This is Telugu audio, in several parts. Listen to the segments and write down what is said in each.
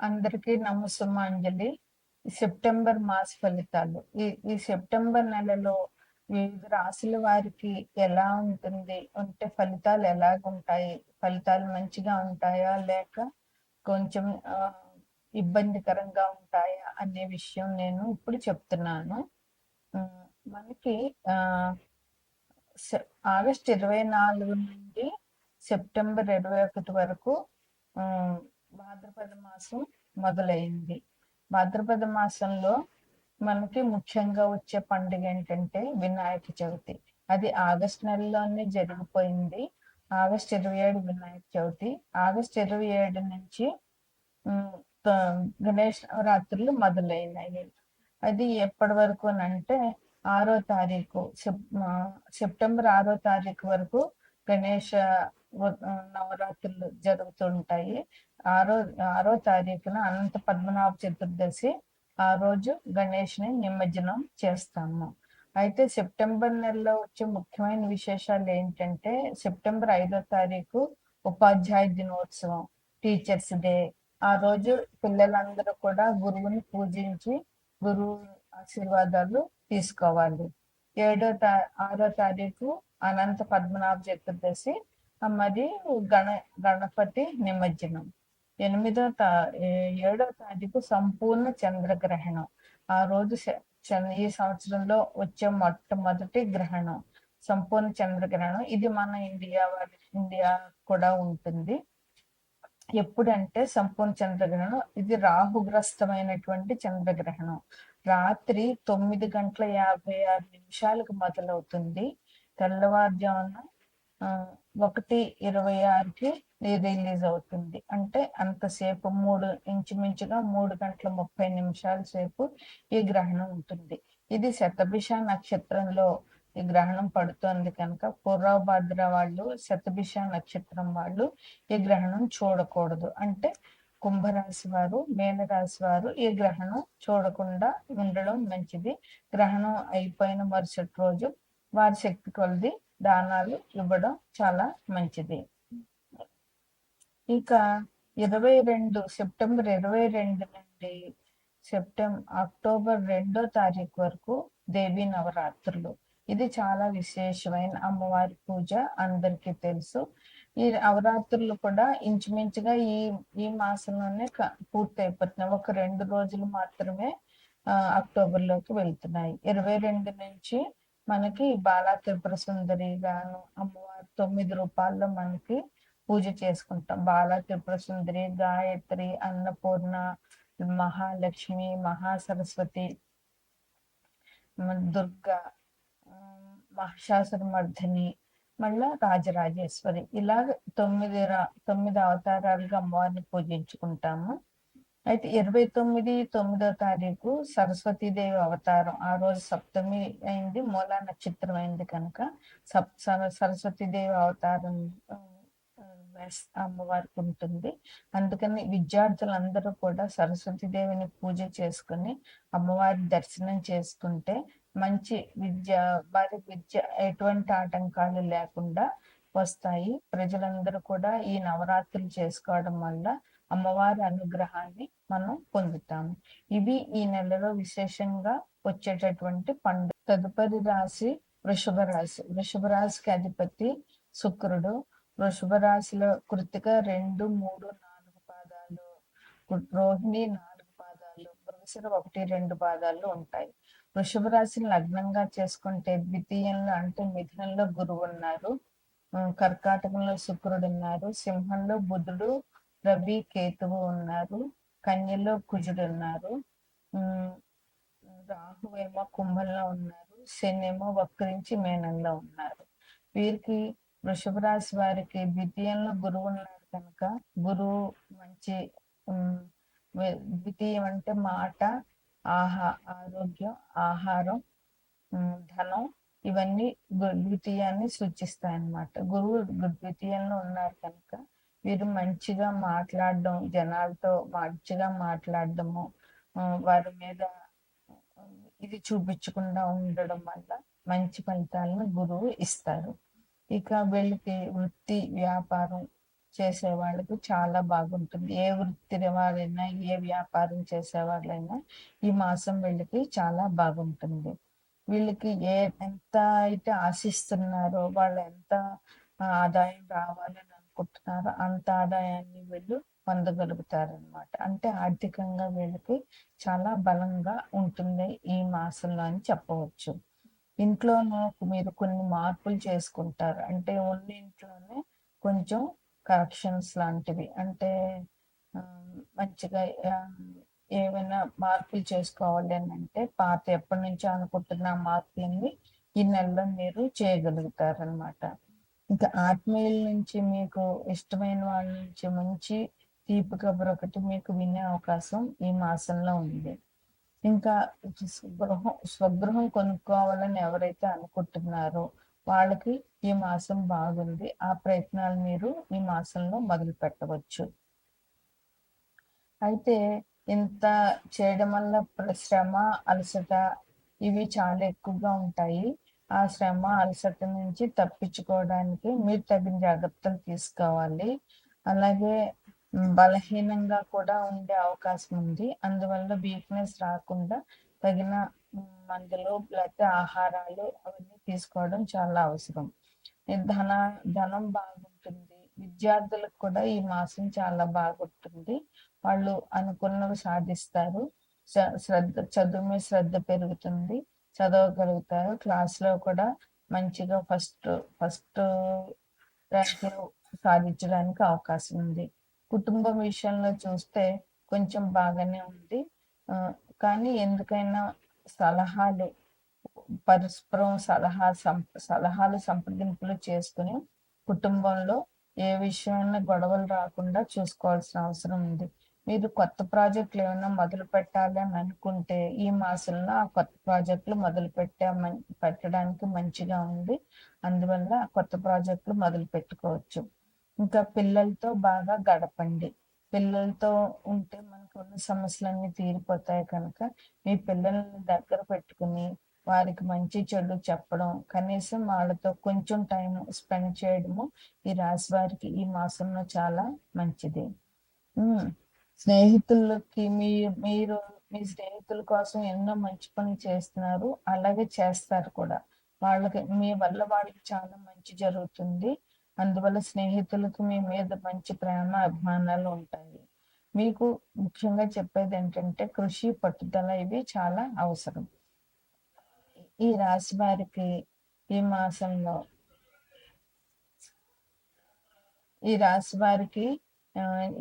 అందరికీ నమస్సుమాంజలి. సెప్టెంబర్ మాస ఫలితాలు. ఈ సెప్టెంబర్ నెలలో వివిధ రాశుల వారికి ఎలా ఉంటుంది? అంటే ఫలితాలు ఎలాగుంటాయి? ఫలితాలు మంచిగా ఉంటాయా? లేక కొంచెం ఇబ్బందికరంగా ఉంటాయా? అనే విషయం నేను ఇప్పుడు చెప్తున్నాను. మనకి ఆగస్ట్ 24 నుండి సెప్టెంబర్ 21 వరకు భాద్రపద మాసం మొదలైంది. భాద్రపద మాసంలో మనకి ముఖ్యంగా వచ్చే పండుగ ఏంటంటే వినాయక చవితి. అది ఆగస్ట్ నెలలోనే జరిగిపోయింది. ఆగస్ట్ 27 వినాయక చవితి. ఆగస్ట్ 27 నుంచి గణేష్ నవరాత్రులు మొదలైనాయి. అది ఎప్పటి వరకు అంటే 6వ తారీఖు సెప్టెంబర్ 6వ తారీఖు వరకు గణేష నవరాత్రులు జరుగుతుంటాయి. ఆరో తారీఖున అనంత పద్మనాభ చతుర్దశి. ఆ రోజు గణేష్ని నిమజ్జనం చేస్తాము. అయితే సెప్టెంబర్ నెలలో వచ్చే ముఖ్యమైన విశేషాలు ఏంటంటే సెప్టెంబర్ 5వ తారీఖు ఉపాధ్యాయ దినోత్సవం, టీచర్స్ డే. ఆ రోజు పిల్లలందరూ కూడా గురువుని పూజించి గురువు ఆశీర్వాదాలు తీసుకోవాలి. 6వ తారీఖు అనంత పద్మనాభ చతుర్దశి మరియు గణపతి నిమజ్జనం. 7వ తారీఖు సంపూర్ణ చంద్రగ్రహణం. ఆ రోజు ఈ సంవత్సరంలో వచ్చే మొట్టమొదటి గ్రహణం సంపూర్ణ చంద్రగ్రహణం. ఇది మన ఇండియా కూడా ఉంటుంది. ఎప్పుడంటే సంపూర్ణ చంద్రగ్రహణం ఇది రాహుగ్రస్తమైనటువంటి చంద్రగ్రహణం. రాత్రి 9:56 మొదలవుతుంది. తెల్లవారుజామున 1:26కి రిలీజ్ అవుతుంది. అంటే అంతసేపు ఇంచుమించుగా 3:30 సేపు ఈ గ్రహణం ఉంటుంది. ఇది శతభిష నక్షత్రంలో ఈ గ్రహణం పడుతోంది కనుక పూర్వభద్ర వాళ్ళు, శతభిష నక్షత్రం వాళ్ళు ఈ గ్రహణం చూడకూడదు. అంటే కుంభరాశి వారు, మీనరాశి వారు ఈ గ్రహణం చూడకుండా ఉండడం మంచిది. గ్రహణం అయిపోయిన మరుసటి రోజు వారి శక్తి కొలది దానాలు ఇవ్వడం చాలా మంచిది. ఇక సెప్టెంబర్ 22 నుండి అక్టోబర్ 2వ తారీఖు వరకు దేవీ నవరాత్రులు. ఇది చాలా విశేషమైన అమ్మవారి పూజ, అందరికీ తెలుసు. ఈ నవరాత్రులు కూడా ఇంచుమించుగా ఈ మాసంలోనే పూర్తి అయిపోతున్నాయి. ఒక 2 రోజులు మాత్రమే అక్టోబర్లోకి వెళ్తున్నాయి. 22 నుంచి మనకి బాలా త్రిపుర సుందరి గాను అమ్మవారి 9 రూపాల్లో మనకి పూజ చేసుకుంటాం. బాలా త్రిపుర సుందరి, గాయత్రి, అన్నపూర్ణ, మహాలక్ష్మి, మహాసరస్వతి, దుర్గా, మహిషాసురమర్ధిని, మళ్ళా రాజరాజేశ్వరి, ఇలాగ 9 అవతారాలుగా అమ్మవారిని పూజించుకుంటాము. అయితే 9వ తారీఖు సరస్వతీదేవి అవతారం. ఆ రోజు సప్తమి అయింది, మూలా నక్షత్రం అయింది కనుక సరస్వతీదేవి అవతారం అమ్మవారికి ఉంటుంది. అందుకని విద్యార్థులందరూ కూడా సరస్వతీదేవిని పూజ చేసుకుని అమ్మవారి దర్శనం చేసుకుంటే మంచి వారి విద్య ఎటువంటి ఆటంకాలు లేకుండా వస్తాయి. ప్రజలందరూ కూడా ఈ నవరాత్రులు చేసుకోవడం వల్ల అమ్మవారి అనుగ్రహాన్ని మనం పొందుతాము. ఇవి ఈ నెలలో విశేషంగా వచ్చేటటువంటి పండుగ. తదుపరి రాశి వృషభ రాశి. వృషభ రాశికి అధిపతి శుక్రుడు. వృషభ రాశిలో కృతిక 2, 3, 4 పాదాలు, రోహిణి 4 పాదాలు, మృగశిర 1, 2 పాదాలు ఉంటాయి. వృషభ రాశిని లగ్నంగా చేసుకుంటే ద్వితీయంలో అంటే మిథునంలో గురువు ఉన్నారు, కర్కాటకంలో శుక్రుడు ఉన్నారు, సింహంలో బుధుడు, రవి, కేతువు ఉన్నారు, కన్యలో కుజుడు ఉన్నారు, రాహు ఏమో కుంభంలో ఉన్నారు, శని ఏమో వక్రించి మేనంలో ఉన్నారు. వీరికి వృషభ రాశి వారికి ద్వితీయంలో గురువు ఉన్నారు కనుక గురువు మంచి ద్వితీయం అంటే మాట, ఆరోగ్యం, ఆహారం, ధనం, ఇవన్నీ ద్వితీయాన్ని సూచిస్తాయన్నమాట. గురువు ద్వితీయంలో ఉన్నారు కనుక వీరు మంచిగా మాట్లాడడం, జనాలతో మంచిగా మాట్లాడడము, వారి మీద ఇది చూపించకుండా ఉండడం వల్ల మంచి ఫలితాలను గురువు ఇస్తారు. ఇక వీళ్ళకి వృత్తి, వ్యాపారం చేసే వాళ్ళకి చాలా బాగుంటుంది. ఏ వృత్తి వారైనా, ఏ వ్యాపారం చేసే వాళ్ళైనా ఈ మాసం వీళ్ళకి చాలా బాగుంటుంది. వీళ్ళకి ఎంత అయితే ఆశిస్తున్నారో, వాళ్ళు ఎంత ఆదాయం రావాలని అనుకుంటున్నారో అంత ఆదాయాన్ని వీళ్ళు పొందగలుగుతారనమాట. అంటే ఆర్థికంగా వీళ్ళకి చాలా బలంగా ఉంటుంది ఈ మాసంలో అని చెప్పవచ్చు. ఇంట్లోనూ మీరు కొన్ని మార్పులు చేసుకుంటారు. అంటే ఉన్న ఇంట్లోనే కొంచెం కరెక్షన్స్ లాంటివి అంటే మంచిగా ఏమైనా మార్పులు చేసుకోవాలి అని అంటే పాత ఎప్పటి నుంచో అనుకుంటున్న మార్పులన్నీ ఈ నెలలో మీరు చేయగలుగుతారనమాట. ఇంకా ఆత్మీయుల నుంచి మీకు ఇష్టమైన వాళ్ళ నుంచి మంచి తీపి కబురు ఒకటి మీకు వినే అవకాశం ఈ మాసంలో ఉంది. ఇంకా స్వగృహం కొనుక్కోవాలని ఎవరైతే అనుకుంటున్నారో వాళ్ళకి ఈ మాసం బాగుంది. ఆ ప్రయత్నాలు మీరు ఈ మాసంలో మొదలు పెట్టవచ్చు. అయితే ఇంత చేయడం వల్ల శ్రమ, అలసట ఇవి చాలా ఎక్కువగా ఉంటాయి. ఆ శ్రమ, అలసట నుంచి తప్పించుకోవడానికి మీరు తగిన జాగ్రత్తలు తీసుకోవాలి. అలాగే బలహీనంగా కూడా ఉండే అవకాశం ఉంది. అందువల్ల వీక్నెస్ రాకుండా తగిన మందులు లేకపోతే ఆహారాలు అవన్నీ తీసుకోవడం చాలా అవసరం. ధనం బాగుంటుంది. విద్యార్థులకు కూడా ఈ మాసం చాలా బాగుంటుంది. వాళ్ళు అనుకున్నవి సాధిస్తారు. చదువు మీద శ్రద్ధ పెరుగుతుంది. చదవగలుగుతారు. క్లాస్లో కూడా మంచిగా ఫస్ట్ ర్యాంకులు సాధించడానికి అవకాశం ఉంది. కుటుంబం విషయంలో చూస్తే కొంచెం బాగానే ఉంది. కానీ ఎందుకైనా సలహాలు పరస్పరం సలహాలు సంప్రదింపులు చేసుకుని కుటుంబంలో ఏ విషయమైనా గొడవలు రాకుండా చూసుకోవాల్సిన అవసరం ఉంది. మీరు కొత్త ప్రాజెక్టులు ఏమైనా మొదలు పెట్టాలి అని అనుకుంటే ఈ మాసంలో ఆ కొత్త ప్రాజెక్టులు పెట్టడానికి మంచిగా ఉంది. అందువల్ల కొత్త ప్రాజెక్టులు మొదలు పెట్టుకోవచ్చు. ఇంకా పిల్లలతో బాగా గడపండి. పిల్లలతో ఉంటే మనకు ఉన్న సమస్యలన్నీ తీరిపోతాయి కనుక మీ పిల్లల్ని దగ్గర పెట్టుకుని వారికి మంచి చెడు చెప్పడం, కనీసం వాళ్ళతో కొంచెం టైం స్పెండ్ చేయడము ఈ రాశి వారికి ఈ మాసంలో చాలా మంచిది. స్నేహితులకి మీరు మీ స్నేహితుల కోసం ఎన్నో మంచి పనులు చేస్తున్నారు. అలాగే చేస్తారు కూడా. మీ వల్ల వాళ్ళకి చాలా మంచి జరుగుతుంది. అందువల్ల స్నేహితులకు మీ మీద మంచి ప్రేమ, అభిమానాలు ఉంటాయి. మీకు ముఖ్యంగా చెప్పేది ఏంటంటే కృషి, పట్టుదల ఇవి చాలా అవసరం. ఈ రాశి వారికి ఈ మాసంలో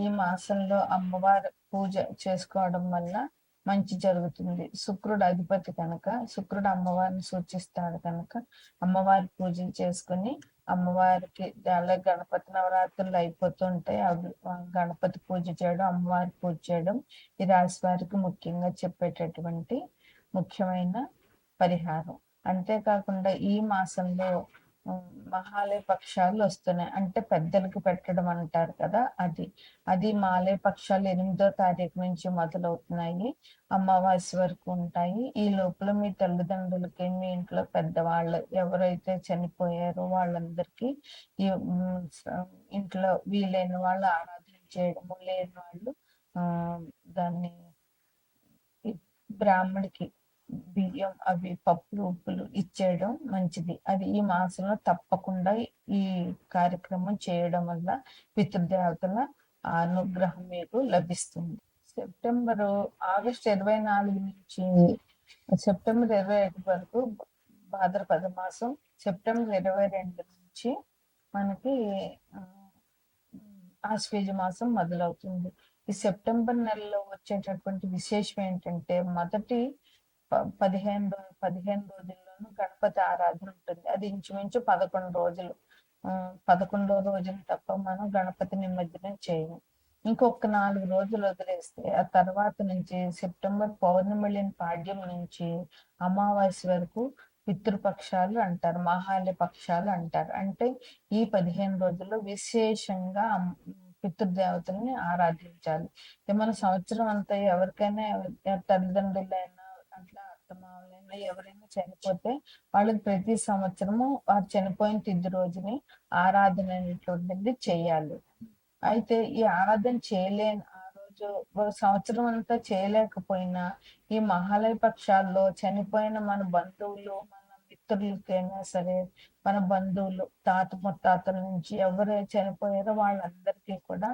ఈ మాసంలో అమ్మవారి పూజ చేసుకోవడం వల్ల మంచి జరుగుతుంది. శుక్రుడు అధిపతి కనుక శుక్రుడు అమ్మవారిని సూచిస్తాడు కనుక అమ్మవారి పూజలు చేసుకుని అమ్మవారికి గణపతి నవరాత్రులు అయిపోతుంటాయి. అవి గణపతి పూజ చేయడం, అమ్మవారి పూజ చేయడం ఈ రాశి వారికి ముఖ్యంగా చెప్పేటటువంటి ముఖ్యమైన పరిహారం. అంతేకాకుండా ఈ మాసంలో మహాలయ పక్షాలు వస్తున్నాయి. అంటే పెద్దలకు పెట్టడం అంటారు కదా, అది మాలయ పక్షాలు 8వ తారీఖు నుంచి మొదలవుతున్నాయి. అమావాస్య వరకు ఉంటాయి. ఈ లోపల మీ తల్లిదండ్రులకి, మీ ఇంట్లో పెద్దవాళ్ళు ఎవరైతే చనిపోయారో వాళ్ళందరికీ ఈ ఇంట్లో వీలైన వాళ్ళు ఆరాధన చేయడము, లేని వాళ్ళు దాన్ని బ్రాహ్మడికి బియ్యం అవి పప్పులు ఉప్పులు ఇచ్చేయడం మంచిది. అది ఈ మాసంలో తప్పకుండా ఈ కార్యక్రమం చేయడం వల్ల పితృదేవతల అనుగ్రహం మీకు లభిస్తుంది. ఆగస్టు 24 నుంచి సెప్టెంబర్ 25 వరకు భాద్రపద మాసం. సెప్టెంబర్ 22 నుంచి మనకి ఆశ్వేజ మాసం మొదలవుతుంది. ఈ సెప్టెంబర్ నెలలో వచ్చేటటువంటి విశేషం ఏంటంటే మొదటి 15 రోజుల్లోనూ గణపతి ఆరాధన ఉంటుంది. అది ఇంచుమించు 11 రోజులు. 11వ రోజున తప్ప మనం గణపతి నిమజ్జనం చేయము. ఇంకొక 4 రోజులు వదిలేస్తే ఆ తర్వాత నుంచి సెప్టెంబర్ పౌర్ణమి పాడ్యం నుంచి అమావాస్య వరకు పితృపక్షాలు అంటారు, మహాలయ పక్షాలు అంటారు. అంటే ఈ 15 రోజుల్లో విశేషంగా పితృదేవతల్ని ఆరాధించాలి. మన సంవత్సరం అంతా ఎవరికైనా తల్లిదండ్రులైనా అట్లా అత్తమామలైనా ఎవరైనా చనిపోతే వాళ్ళకి ప్రతి సంవత్సరము వారు చనిపోయిన తిథి రోజుని ఆరాధన అనేటువంటిది చేయాలి. అయితే ఈ ఆరాధన చేయలేని ఆ రోజు సంవత్సరం అంతా చేయలేకపోయినా ఈ మహాలయ పక్షాల్లో చనిపోయిన మన బంధువులు, మన మిత్రులకైనా సరే, మన బంధువులు తాత ముత్తాతల నుంచి ఎవరు చనిపోయారో వాళ్ళందరికీ కూడా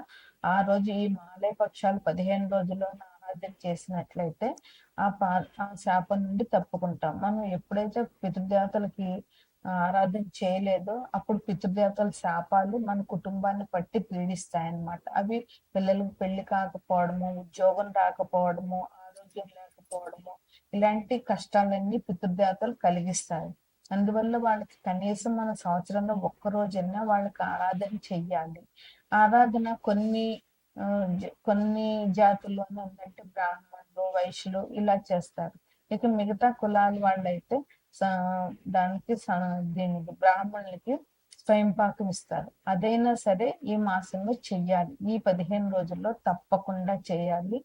ఆ రోజు ఈ మహాలయ పక్షాలు 15 రోజుల్లోనే ఆరాధన చేసినట్లయితే ఆ శాపం నుండి తప్పుకుంటాం. మనం ఎప్పుడైతే పితృదేవతలకి ఆరాధన చేయలేదో అప్పుడు పితృదేవతల శాపాలు మన కుటుంబాన్ని పట్టి పీడిస్తాయన్నమాట. అవి పిల్లలకు పెళ్లి కాకపోవడము, ఉద్యోగం రాకపోవడము, ఆరోగ్యం లేకపోవడము, ఇలాంటి కష్టాలన్నీ పితృదేవతలు కలిగిస్తాయి. అందువల్ల వాళ్ళకి కనీసం మన సంవత్సరంలో ఒక్క రోజైనా వాళ్ళకి ఆరాధన చెయ్యాలి. ఆరాధన కొన్ని జాతుల్లోనే ఉందంటే బ్రాహ్మణులు, వైశ్యులు ఇలా చేస్తారు. ఇక మిగతా కులాల వాళ్ళైతే దానికి దీనికి బ్రాహ్మణులకి స్వయంపాకం ఇస్తారు. అదైనా సరే ఈ మాసంలో చెయ్యాలి. ఈ 15 రోజుల్లో తప్పకుండా చేయాలి.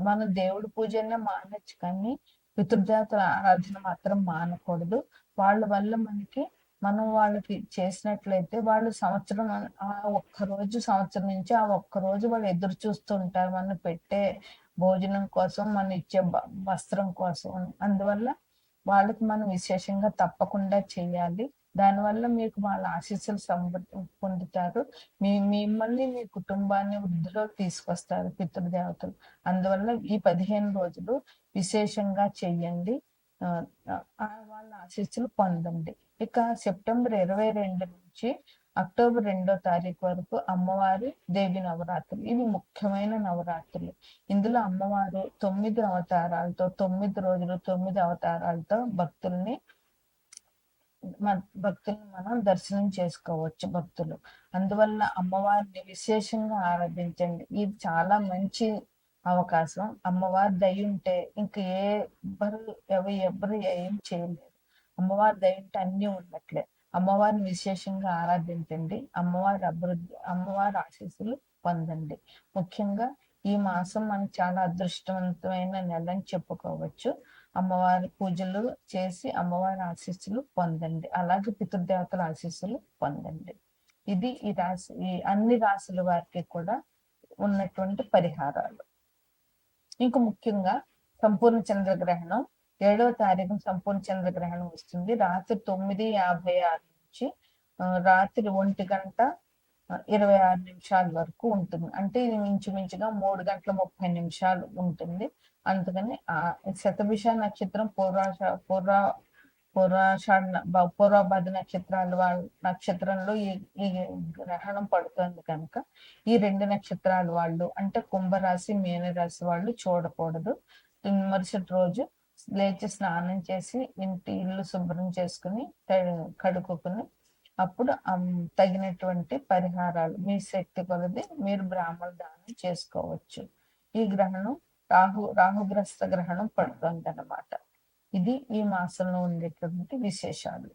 మన దేవుడి పూజనే మానొచ్చు కానీ పితృదేవతల ఆరాధన మాత్రం మానకూడదు. వాళ్ళ వల్ల మనం వాళ్ళకి చేసినట్లయితే వాళ్ళు సంవత్సరం ఆ ఒక్కరోజు సంవత్సరం నుంచి ఆ ఒక్కరోజు వాళ్ళు ఎదురు చూస్తూ ఉంటారు మనం పెట్టే భోజనం కోసం, మనం ఇచ్చే వస్త్రం కోసం. అందువల్ల వాళ్ళకి మనం విశేషంగా తప్పకుండా చేయాలి. దానివల్ల మీకు వాళ్ళ ఆశీస్సులు పొందుతారు. మిమ్మల్ని మీ కుటుంబాన్ని వృద్ధిలోకి తీసుకొస్తారు పితృదేవతలు. అందువల్ల ఈ 15 రోజులు విశేషంగా చెయ్యండి. వాళ్ళ ఆశీస్సులు పొందండి. ఇక సెప్టెంబర్ 22 నుంచి అక్టోబర్ 2వ తారీఖు వరకు అమ్మవారి దేవి నవరాత్రులు. ఇవి ముఖ్యమైన నవరాత్రులు. ఇందులో అమ్మవారు 9 అవతారాలతో 9 రోజులు 9 అవతారాలతో భక్తుల్ని మనం దర్శనం చేసుకోవచ్చు భక్తులు. అందువల్ల అమ్మవారిని విశేషంగా ఆరాధించండి. ఇది చాలా మంచి అవకాశం. అమ్మవారి దయ ఉంటే ఇంక ఎవరు ఏం చేయలేరు. అమ్మవారి దయ ఉంటే అన్నీ ఉన్నట్లే. అమ్మవారిని విశేషంగా ఆరాధించండి. అమ్మవారి ఆశీస్సులు పొందండి. ముఖ్యంగా ఈ మాసం మనకు చాలా అదృష్టవంతమైన నెల అని చెప్పుకోవచ్చు. అమ్మవారి పూజలు చేసి అమ్మవారి ఆశీస్సులు పొందండి. అలాగే పితృదేవతల ఆశీస్సులు పొందండి. ఇది ఈ అన్ని రాసుల వారికి కూడా ఉన్నటువంటి పరిహారాలు. ఇంకా ముఖ్యంగా సంపూర్ణ చంద్రగ్రహణం 7వ తారీఖున సంపూర్ణ చంద్రగ్రహణం వస్తుంది. రాత్రి 9:56 నుంచి రాత్రి 1:26 వరకు ఉంటుంది. అంటే ఇది మించుమించుగా 3:30 ఉంటుంది. అందుకని శతభిష నక్షత్రం పూర్వభాద్ర నక్షత్రంలో ఈ గ్రహణం పడుతుంది కనుక ఈ 2 నక్షత్రాల వాళ్ళు అంటే కుంభరాశి, మీనరాశి వాళ్ళు చూడకూడదు. మరుసటి రోజు లేచి స్నానం చేసి ఇల్లు శుభ్రం చేసుకుని కడుక్కుని అప్పుడు తగినటువంటి పరిహారాలు మీ శక్తి కొలది మీరు బ్రాహ్మణ దానం చేసుకోవచ్చు. ఈ గ్రహణం రాహుగ్రస్త గ్రహణం పడుతుంది అన్నమాట. ఇది ఈ మాసంలో ఉండేటువంటి విశేషాలు.